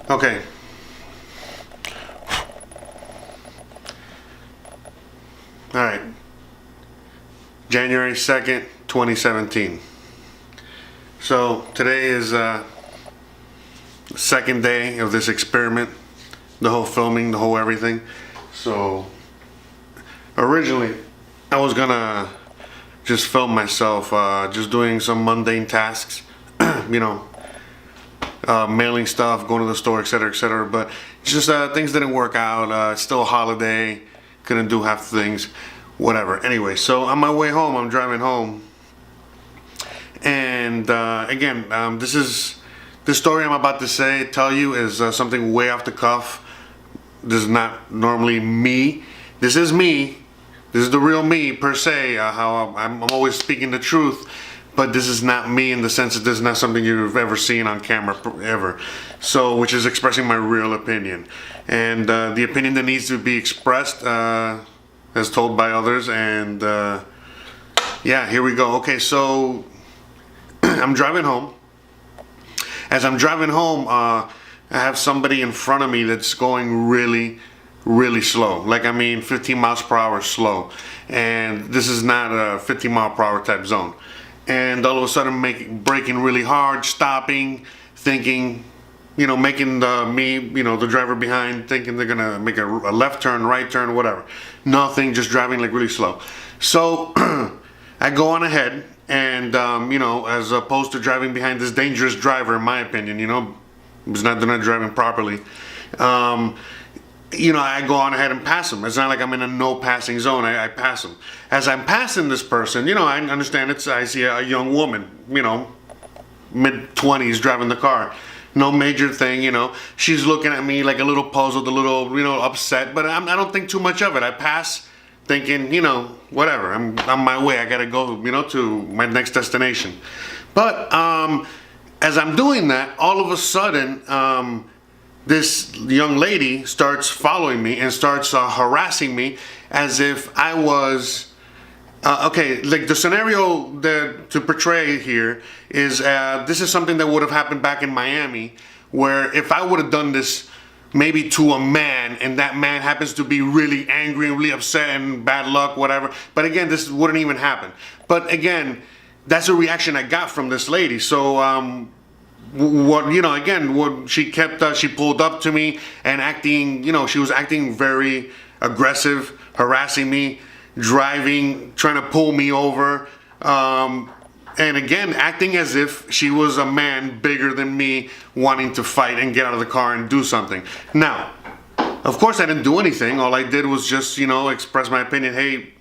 Okay. All right. January 2nd, 2017. So today is the second day of this experiment, the whole filming, the whole everything. So originally I was gonna just film myself just doing some mundane tasks, you know, mailing stuff, going to the store, etc., but just things didn't work out. It's still a holiday, couldn't do half the things, whatever. Anyway, so on my way home, I'm driving home, and again, this story I'm about to tell you is something way off the cuff. This is not normally me. This is me. This is the real me per se. How I'm always speaking the truth, but this is not me in the sense that this is not something you've ever seen on camera ever. So, which is expressing my real opinion, and the opinion that needs to be expressed as told by others. And yeah, here we go. Okay, so I'm driving home. As I'm driving home, I have somebody in front of me that's going really slow. Like, I mean, 15 miles per hour slow. And this is not a 15 mile per hour type zone. And all of a sudden braking really hard, stopping, thinking, you know, making the driver behind, thinking they're gonna make a left turn, right turn, whatever. Nothing, just driving like really slow. So I go on ahead, and you know, as opposed to driving behind this dangerous driver, in my opinion, you know, they're not driving properly. You know, I go on ahead and pass him. It's not like I'm in a no passing zone. I pass him. As I'm passing this person, you know, I understand I see a young woman, you know, mid-20s driving the car. No major thing, you know. She's looking at me like a little puzzled, a little, you know, upset, but I don't think too much of it. I pass thinking, you know, whatever. I'm on my way. I got to go, you know, to my next destination. But as I'm doing that, all of a sudden, this young lady starts following me and starts harassing me as if I was, okay, like the scenario to portray here is, this is something that would have happened back in Miami, where if I would have done this maybe to a man, and that man happens to be really angry and really upset and bad luck, whatever. But again, this wouldn't even happen. But again, that's a reaction I got from this lady. So, what, you know, again, what she kept, she pulled up to me and acting, you know, she was acting very aggressive, harassing me, driving, trying to pull me over, and again, acting as if she was a man bigger than me, wanting to fight and get out of the car and do something. Now, of course, I didn't do anything. All I did was just, you know, express my opinion. Hey,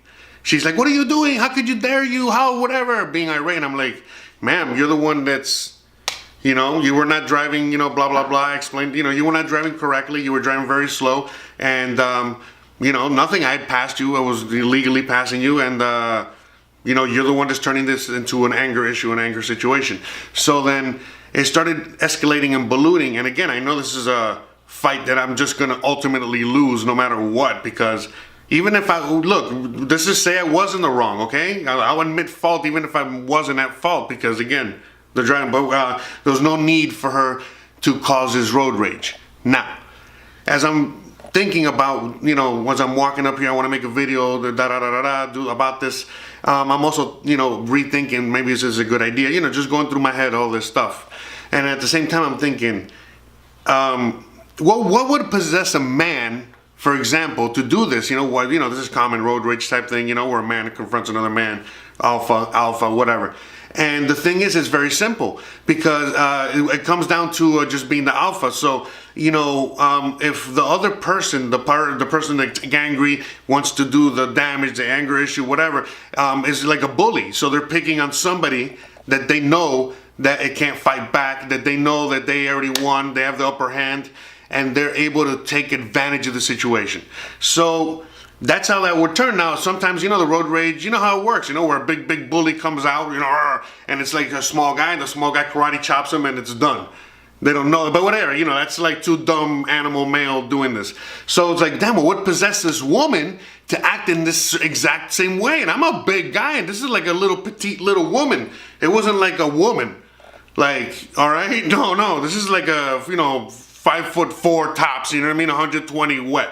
she's like, what are you doing? How could you dare you? How, whatever, being irate. And I'm like, ma'am, you're the one that's, you know, you were not driving, you know, blah, blah, blah. I explained, you know, you were not driving correctly. You were driving very slow. And, you know, nothing. I had passed you. I was illegally passing you. And, you know, you're the one that's turning this into an anger issue, an anger situation. So then it started escalating and ballooning. And again, I know this is a fight that I'm just going to ultimately lose no matter what. Because even if look, this is say I was in the wrong, okay? I'll admit fault even if I wasn't at fault. Because again, the driving, but there was no need for her to cause this road rage. Now, as I'm thinking about, you know, as I'm walking up here, I want to make a video about this. I'm also, you know, rethinking maybe this is a good idea, you know, just going through my head all this stuff. And at the same time, I'm thinking, what would possess a man, for example, to do this? You know, what, you know, this is common road rage type thing, you know, where a man confronts another man, alpha, whatever. And the thing is, it's very simple, because it comes down to just being the alpha. So, you know, if the other person, the person that's angry, wants to do the damage, the anger issue, whatever, is like a bully. So they're picking on somebody that they know that it can't fight back, that they know that they already won, they have the upper hand, and they're able to take advantage of the situation. So that's how that would turn. Now, sometimes, you know, the road rage, you know how it works, you know, where a big bully comes out, you know, and it's like a small guy, and the small guy karate chops him, and it's done. They don't know, but whatever, you know, that's like two dumb animal male doing this. So it's like, damn, well, what possessed this woman to act in this exact same way? And I'm a big guy, and this is like a little petite little woman. It wasn't like a woman. Like, all right, no, this is like a, you know, 5'4" tops, you know what I mean, 120 wet.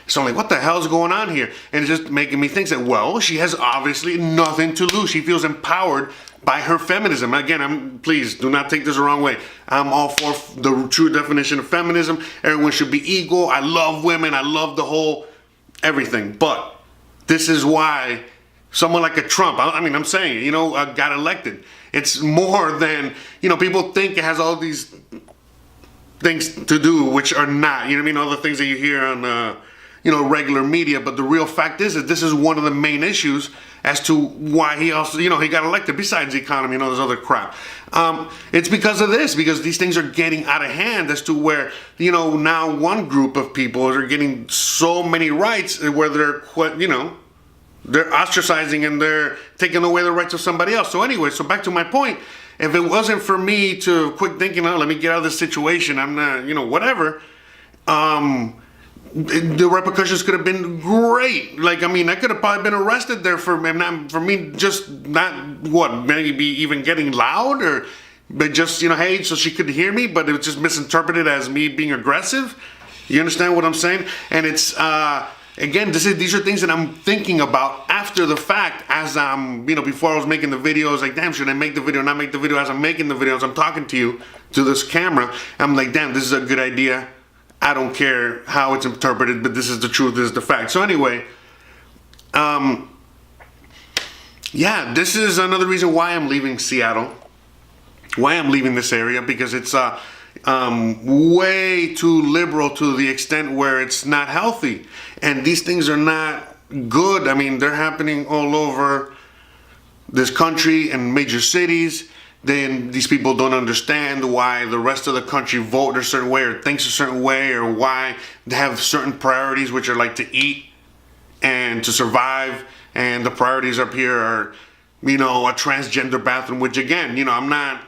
So I'm like, what the hell's going on here? And it's just making me think that, well, she has obviously nothing to lose. She feels empowered by her feminism. Again, please do not take this the wrong way. I'm all for the true definition of feminism. Everyone should be equal. I love women. I love the whole everything. But this is why someone like a Trump, I'm saying, got elected. It's more than, people think it has all these things to do, which are not, all the things that you hear on, regular media. But the real fact is that this is one of the main issues as to why he also, he got elected, besides the economy and all this other crap. It's because of this, because these things are getting out of hand as to where, now one group of people are getting so many rights where they're, they're ostracizing and they're taking away the rights of somebody else. So anyway, so back to my point, if it wasn't for me to quit thinking, let me get out of this situation, I'm not, whatever, the repercussions could have been great. I could have probably been arrested there for me just not, maybe even getting loud, but just, hey, so she could hear me, but it was just misinterpreted as me being aggressive. You understand what I'm saying? And it's, again, these are things that I'm thinking about after the fact, as I'm, before I was making the videos, like, damn, should I make the video, not make the video? As I'm making the videos, I'm talking to you, to this camera, I'm like, damn, this is a good idea. I don't care how it's interpreted, but this is the truth, this is the fact. So anyway, yeah, this is another reason why I'm leaving Seattle, why I'm leaving this area, because it's way too liberal to the extent where it's not healthy. And these things are not good. They're happening all over this country and major cities. Then these people don't understand why the rest of the country vote a certain way or thinks a certain way, or why they have certain priorities, which are like to eat and to survive. And the priorities up here are, a transgender bathroom, which again, I'm not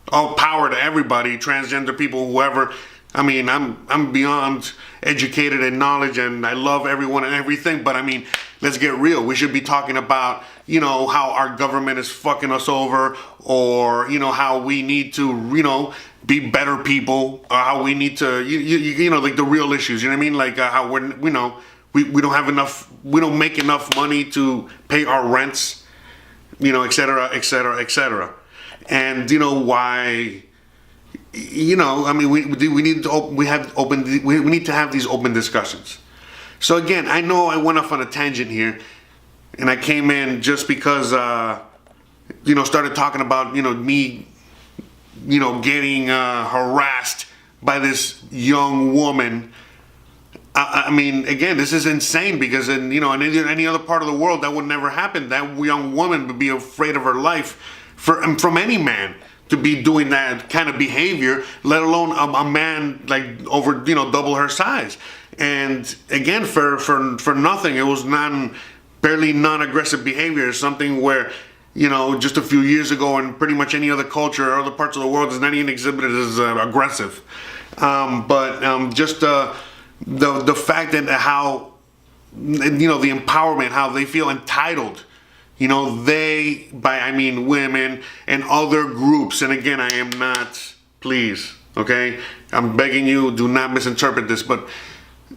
all power to everybody, transgender people, whoever. I'm beyond educated in knowledge, and I love everyone and everything, but let's get real. We should be talking about, how our government is fucking us over, or, how we need to, be better people, or how we need to, like the real issues, like how we're, we don't have enough, we don't make enough money to pay our rents, et cetera, et cetera, et cetera. And, why, we need to have these open discussions. So again, I know I went off on a tangent here, and I came in just because, started talking about, me, getting harassed by this young woman. Again, this is insane, because in, in any other part of the world, that would never happen. That young woman would be afraid of her life from any man to be doing that kind of behavior, let alone a man like over, double her size. And again, for nothing, it was barely non-aggressive behavior. Something where, just a few years ago, in pretty much any other culture or other parts of the world, is not even exhibited as aggressive. Just the fact that how, the empowerment, how they feel entitled. They, women and other groups, and again, I am not, please, okay? I'm begging you, do not misinterpret this, but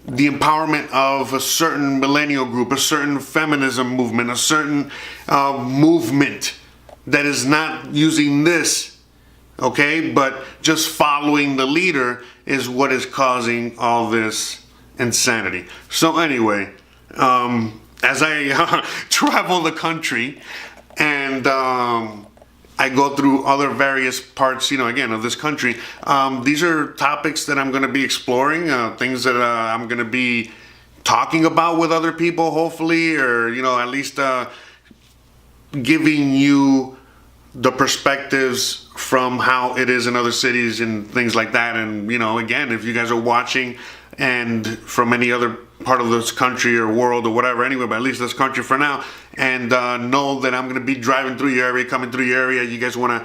the empowerment of a certain millennial group, a certain feminism movement, a certain movement that is not using this, okay, but just following the leader, is what is causing all this insanity. So anyway, as I travel the country and I go through other various parts, again, of this country, these are topics that I'm going to be exploring, things that I'm going to be talking about with other people, hopefully, or, at least giving you the perspectives from how it is in other cities and things like that. And, again, if you guys are watching and from any other part of this country or world or whatever, anyway, but at least this country for now, and know that I'm going to be driving through your area, coming through your area, you guys want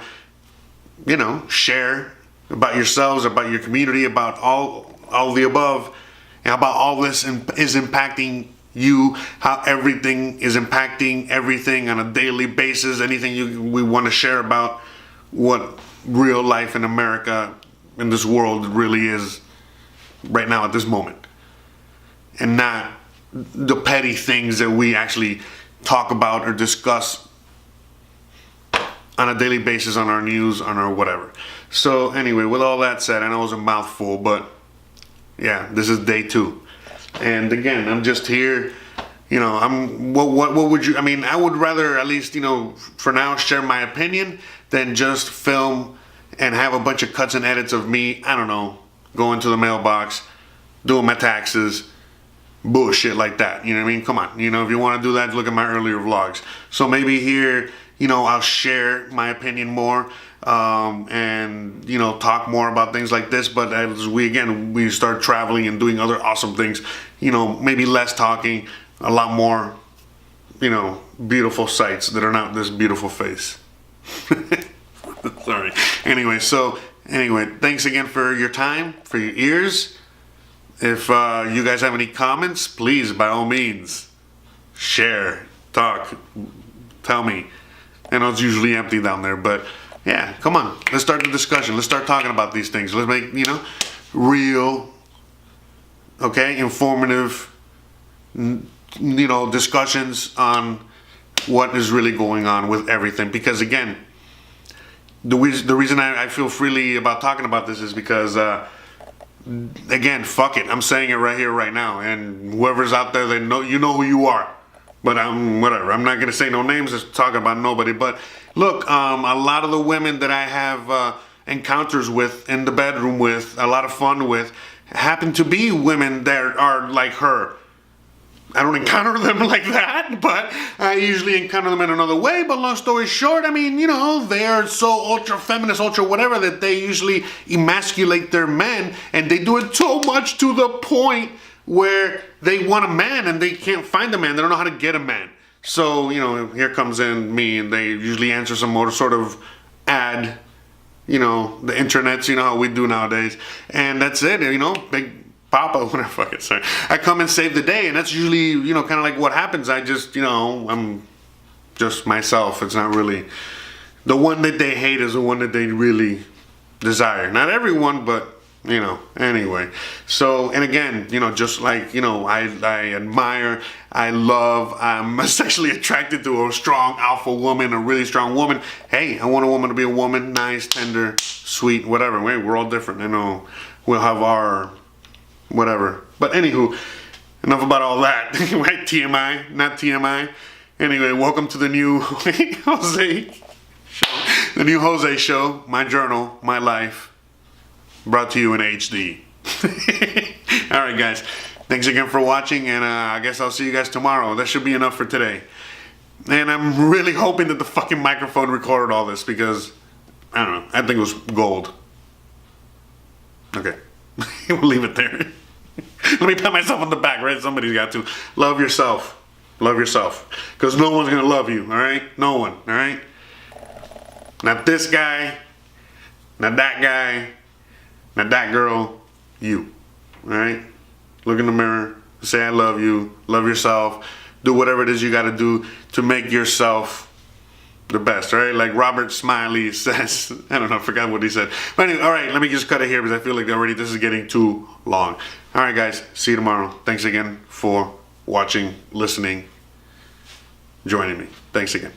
to, share about yourselves, about your community, about all the above, and about all this is impacting you, how everything is impacting everything on a daily basis, anything we want to share about what real life in America in this world really is right now at this moment, and not the petty things that we actually talk about or discuss on a daily basis on our news, on our whatever. So anyway, with all that said, I know it was a mouthful, but yeah, this is day 2. And again, I'm just here, you know, what would you, I mean, I would rather at least, you know, for now share my opinion than just film and have a bunch of cuts and edits of me, I don't know, going to the mailbox, doing my taxes, bullshit like that. You know what I mean? Come on. You know, if you want to do that, look at my earlier vlogs. So maybe here, you know, I'll share my opinion more, and, you know, talk more about things like this. But as we start traveling and doing other awesome things, you know, maybe less talking, a lot more, you know, beautiful sights that are not this beautiful face. Sorry. Anyway, thanks again for your time, for your ears. If you guys have any comments, please, by all means, share, talk, tell me. I know it's usually empty down there, but yeah, come on. Let's start the discussion. Let's start talking about these things. Let's make, you know, real, okay, informative, you know, discussions on what is really going on with everything. Because again, the reason I feel freely about talking about this is because, again, fuck it. I'm saying it right here, right now. And whoever's out there, they know, you know who you are. But whatever. I'm not gonna say no names. Just talking about nobody. But look, a lot of the women that I have encounters with in the bedroom with, a lot of fun with, happen to be women that are like her. I don't encounter them like that, but I usually encounter them in another way. But long story short, I mean, you know, they are so ultra feminist, ultra whatever, that they usually emasculate their men, and they do it so much to the point where they want a man and they can't find a man. They don't know how to get a man. So, you know, here comes in me, and they usually answer some more sort of ad, you know, the internets, you know how we do nowadays. And that's it, you know, big Papa, whatever, fuck it, sorry. I come and save the day, and that's usually, you know, kind of like what happens. I just, you know, I'm just myself. It's not really, the one that they hate is the one that they really desire. Not everyone, but, you know, anyway. So, and again, you know, just like, you know, I admire, I love, I'm sexually attracted to a strong alpha woman, a really strong woman. Hey, I want a woman to be a woman, nice, tender, sweet, whatever. We're all different. I know we'll have our whatever. But anywho, enough about all that. Right? TMI, not TMI. Anyway, welcome to the new Jose show. The new Jose show, my journal, my life, brought to you in HD. Alright guys, thanks again for watching, and I guess I'll see you guys tomorrow. That should be enough for today. And I'm really hoping that the fucking microphone recorded all this, because, I don't know, I think it was gold. Okay. We'll leave it there. Let me pat myself on the back, right? Somebody's got to. Love yourself. Love yourself. Because no one's going to love you, alright? No one, alright? Not this guy. Not that guy. Not that girl. You. Alright? Look in the mirror. Say I love you. Love yourself. Do whatever it is you got to do to make yourself the best, right? Like Robert Smiley says. I don't know, I forgot what he said. But anyway, alright, let me just cut it here because I feel like already this is getting too long. Alright guys, see you tomorrow. Thanks again for watching, listening, joining me. Thanks again.